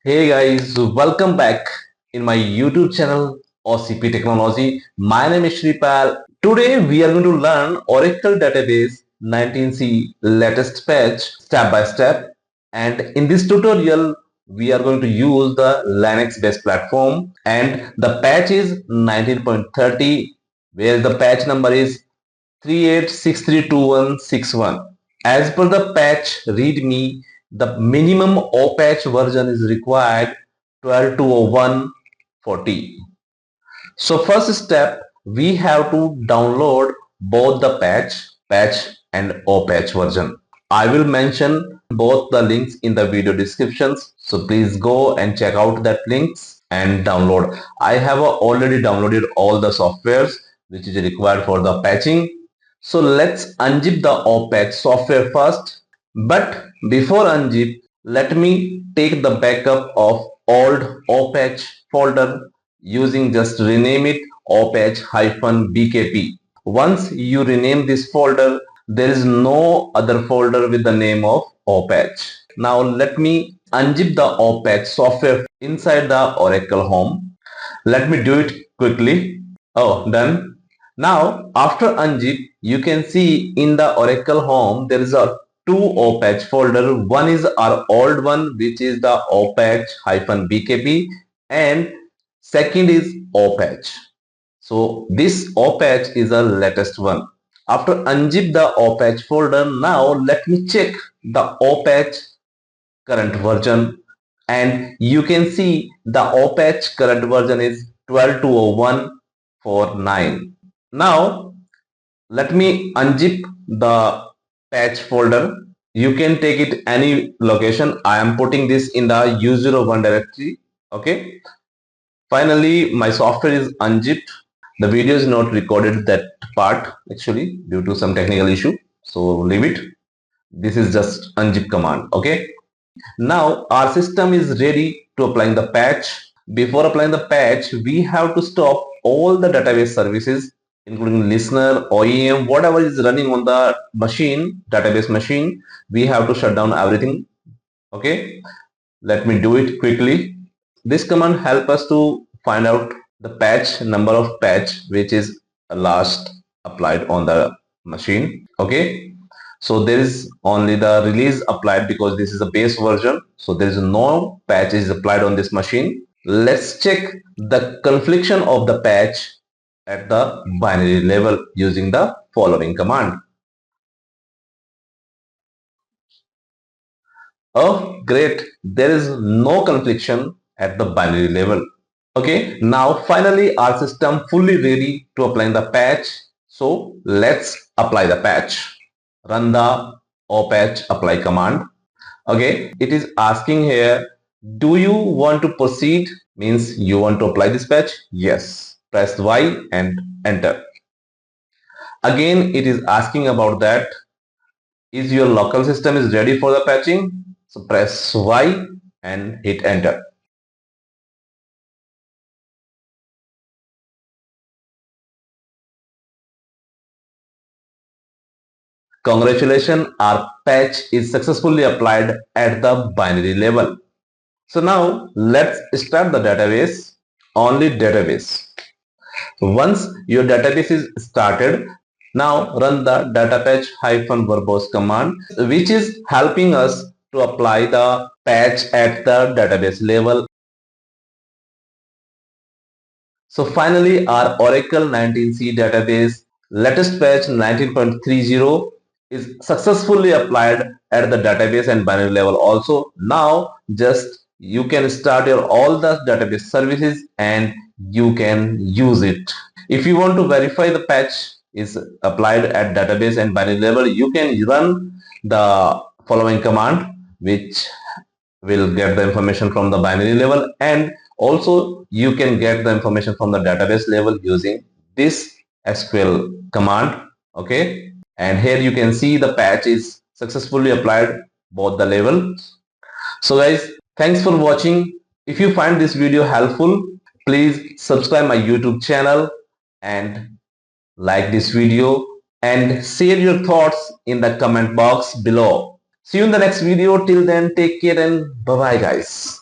Hey guys, welcome back in my YouTube channel OCP Technology. My name is Shripal. Today we are going to learn Oracle Database 19C latest patch step by step, and in this tutorial we are going to use the Linux based platform, and the patch is 19.30 where the patch number is 38632161. As per the patch readme, the minimum OPatch version is required 12.201.40. So first step, we have to download both the patch and OPatch version. I will mention both the links in the video descriptions. So please go and check out that links and download. I have already downloaded all the softwares which is required for the patching. So let's unzip the OPatch software first. But before unzip, let me take the backup of old OPatch folder using just rename it OPatch-BKP. Once you rename this folder, there is no other folder with the name of OPatch. Now let me unzip the OPatch software inside the Oracle home. Let me do it quickly. Oh, done. Now after unzip, you can see in the Oracle home there is a two OPatch folder. One is our old one, which is the OPatch-BKP, and second is OPatch. So this OPatch is the latest one. After unzip the OPatch folder, now let me check the OPatch current version, and you can see the OPatch current version is 12.201.49. Now let me unzip the patch folder. You can take it any location. I am putting this in the U01 directory. Okay. Finally, my software is unzipped. The video is not recorded that part actually due to some technical issue. So leave it. This is just unzip command. Okay. Now our system is ready to applying the patch. Before applying the patch, we have to stop all the database services including listener, OEM, whatever is running on the machine, database machine. We have to shut down everything. Okay. Let me do it quickly. This command help us to find out the patch number of patch which is last applied on the machine. Okay. So there is only the release applied because this is a base version. So there is no patch is applied on this machine. Let's check the confliction of the patch at the binary level using the following command. Oh, great. There is no confliction at the binary level. Okay, now finally our system fully ready to apply the patch. So let's apply the patch. Run the OPatch apply command. Okay, it is asking here, do you want to proceed? Means you want to apply this patch? Yes. Press Y and enter. Again, it is asking about that. Is your local system is ready for the patching? So press Y and hit enter. Congratulations, our patch is successfully applied at the binary level. So now let's start the database. Only database. Once your database is started, now run the datapatch-verbose command, which is helping us to apply the patch at the database level. So finally, our Oracle 19C database latest patch 19.30 is successfully applied at the database and binary level also. Now just you can start your all the database services and you can use it. If you want to verify the patch is applied at database and binary level, you can run the following command, which will get the information from the binary level, and also you can get the information from the database level using this SQL command. Okay, and here you can see the patch is successfully applied both the levels. So guys, thanks for watching. If you find this video helpful, please subscribe my YouTube channel and like this video and share your thoughts in the comment box below. See you in the next video. Till then, take care and bye bye guys.